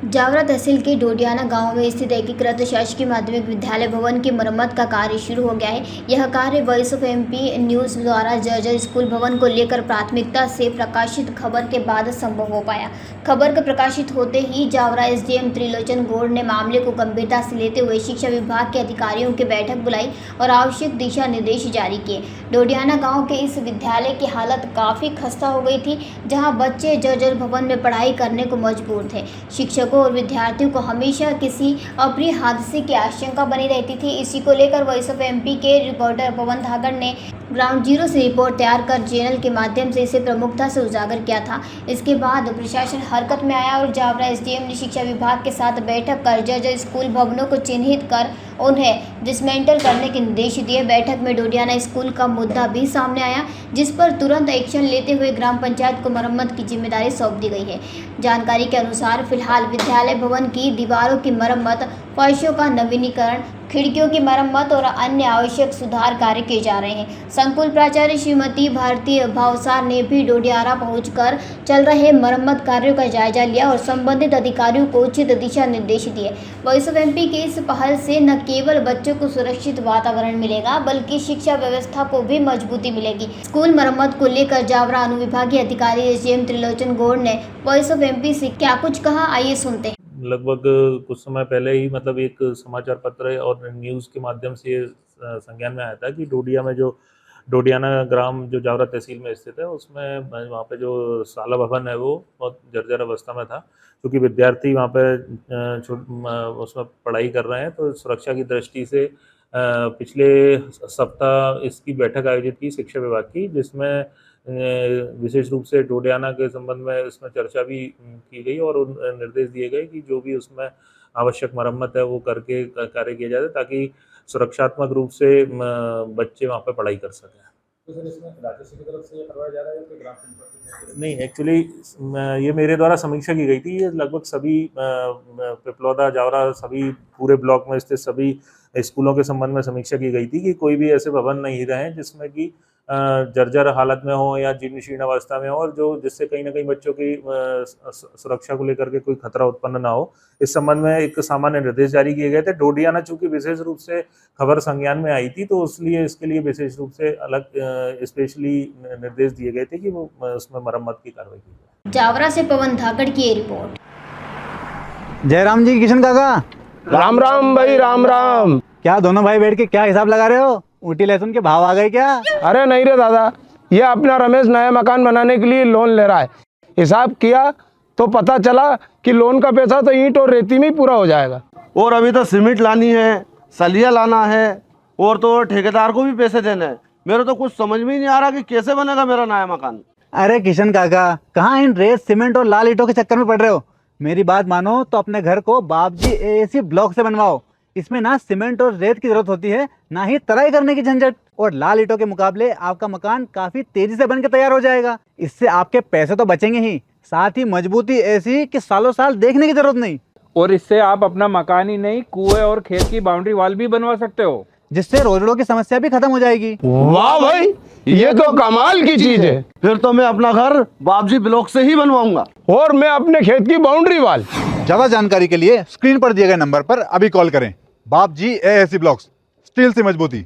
जावरा तहसील के डोडियाना गांव में स्थित एकीकृत शासकीय माध्यमिक विद्यालय भवन की मरम्मत का कार्य शुरू हो गया है। यह कार्य वॉइस ऑफ एमपी न्यूज़ द्वारा जर्जर स्कूल भवन को लेकर प्राथमिकता से प्रकाशित खबर के बाद संभव हो पाया। खबर के प्रकाशित होते ही जावरा एसडीएम त्रिलोचन गौड़ ने मामले को गंभीरता से लेते हुए शिक्षा विभाग के अधिकारियों की बैठक बुलाई और आवश्यक दिशा निर्देश जारी किए। डोडियाना गाँव के इस विद्यालय की हालत काफ़ी खस्ता हो गई थी, जहाँ बच्चे जर्जर भवन में पढ़ाई करने को मजबूर थे। शिक्षकों और विद्यार्थियों को हमेशा किसी अप्रिय हादसे की आशंका बनी रहती थी। इसी को लेकर वॉइस ऑफ एमपी के रिपोर्टर पवन धाकड़ ने ग्राउंड जीरो से रिपोर्ट तैयार कर चैनल के माध्यम से इसे प्रमुखता से उजागर किया था। इसके बाद प्रशासन हरकत में आया और जावरा एसडीएम ने शिक्षा विभाग के साथ बैठक कर जर्जर स्कूल भवनों को चिन्हित कर उन्हें डिसमेंटल करने के निर्देश दिए। बैठक में डोडियाना स्कूल का मुद्दा भी सामने आया, जिस पर तुरंत एक्शन लेते हुए ग्राम पंचायत को मरम्मत की जिम्मेदारी सौंप दी गई है। जानकारी के अनुसार फिलहाल विद्यालय भवन की दीवारों की मरम्मत, फर्शों का नवीनीकरण, खिड़कियों की मरम्मत और अन्य आवश्यक सुधार कार्य किए जा रहे हैं। संकुल प्राचार्य श्रीमती भारती भावसार ने भी डोडियाना पहुंचकर चल रहे मरम्मत कार्यों का जायजा लिया और संबंधित अधिकारियों को उचित दिशा निर्देश दिए। वॉइस ऑफ एमपी की इस पहल से न केवल बच्चों को सुरक्षित वातावरण मिलेगा, बल्कि शिक्षा व्यवस्था को भी मजबूती मिलेगी। स्कूल मरम्मत को लेकर जावरा अनुविभागीय अधिकारी एसडीएम त्रिलोचन गौड़ ने वॉइस ऑफ एमपी से क्या कुछ कहा, आइए सुनते हैं। लगभग कुछ समय पहले ही मतलब एक समाचार पत्र और न्यूज़ के माध्यम से ये संज्ञान में आया था कि डोडियाना ग्राम जो जावरा तहसील में स्थित है, उसमें वहाँ पे जो शाला भवन है वो बहुत जर्जर अवस्था में था। क्योंकि विद्यार्थी वहाँ पे उसमें पढ़ाई कर रहे हैं, तो सुरक्षा की दृष्टि से पिछले सप्ताह इसकी बैठक आयोजित की शिक्षा विभाग की, जिसमें विशेष रूप से डोडियाना के संबंध में इसमें चर्चा भी की गई और निर्देश दिए गए कि जो भी उसमें आवश्यक मरम्मत है वो करके कार्य किया जाए, ताकि सुरक्षात्मक रूप से बच्चे वहाँ पे पढ़ाई कर सकें। तो सर इसमें राजस्व की तरफ से ये करवाया जा रहा है या फिर ग्राम पंचायत? नहीं, एक्चुअली ये मेरे द्वारा समीक्षा की गई थी। ये लगभग सभी पिपलौदा, जावरा, सभी पूरे ब्लॉक में स्थित सभी स्कूलों के संबंध में समीक्षा की गई थी कि कोई भी ऐसे भवन नहीं रहे जिसमें कि जर्जर हालत में हो या जीर्ण शीर्ण अवस्था में हो, और जिससे कहीं ना कहीं बच्चों की सुरक्षा को लेकर के कोई खतरा उत्पन्न ना हो। इस संबंध में एक सामान्य निर्देश जारी किए गए थे। डोडियाना चूंकि विशेष रूप से खबर संज्ञान में आई थी, तो इसलिए इसके लिए विशेष रूप से अलग स्पेशली निर्देश दिए गए थे कि वो उसमें मरम्मत की कार्रवाई की जाए। जावरा से पवन धाकड़ की ये रिपोर्ट। जयराम जी, किशन काका, राम राम भाई, राम राम। क्या दोनों भाई बैठ के क्या हिसाब लगा रहे हो? ऊटी लहसुन के भाव आ गए क्या? अरे नहीं रे दादा, ये अपना रमेश नया मकान बनाने के लिए लोन ले रहा है। हिसाब किया तो पता चला कि लोन का पैसा तो ईंट और रेती में ही पूरा हो जाएगा। और अभी तो सीमेंट लानी है, सलिया लाना है, और तो ठेकेदार को भी पैसे देने हैं। मेरे तो कुछ समझ में ही नहीं आ रहा कि कैसे बनेगा मेरा नया मकान। अरे किशन काका, कहाँ इन रेत, सीमेंट और लाल ईंटों के चक्कर में पड़ रहे हो? मेरी बात मानो तो अपने घर को बाबजी एएसी ब्लॉक से बनवाओ। इसमें ना सीमेंट और रेत की जरूरत होती है, ना ही तराई करने की झंझट। और लाल ईंटों के मुकाबले आपका मकान काफी तेजी से बनकर तैयार हो जाएगा। इससे आपके पैसे तो बचेंगे ही, साथ ही मजबूती ऐसी कि सालों साल देखने की जरूरत नहीं। और इससे आप अपना मकान ही नहीं, कुएं और खेत की बाउंड्री वॉल भी बनवा सकते हो, जिससे रोजड़ों की समस्या भी खत्म हो जाएगी। वाह भाई, ये तो कमाल की चीज है। फिर तो मैं अपना घर बाबजी ब्लॉक से ही बनवाऊंगा। और मैं अपने खेत की बाउंड्री वाल। ज्यादा जानकारी के लिए स्क्रीन पर दिए गए नंबर पर अभी कॉल करें। बाबजी एएसी ब्लॉक्स, स्टील से मजबूती।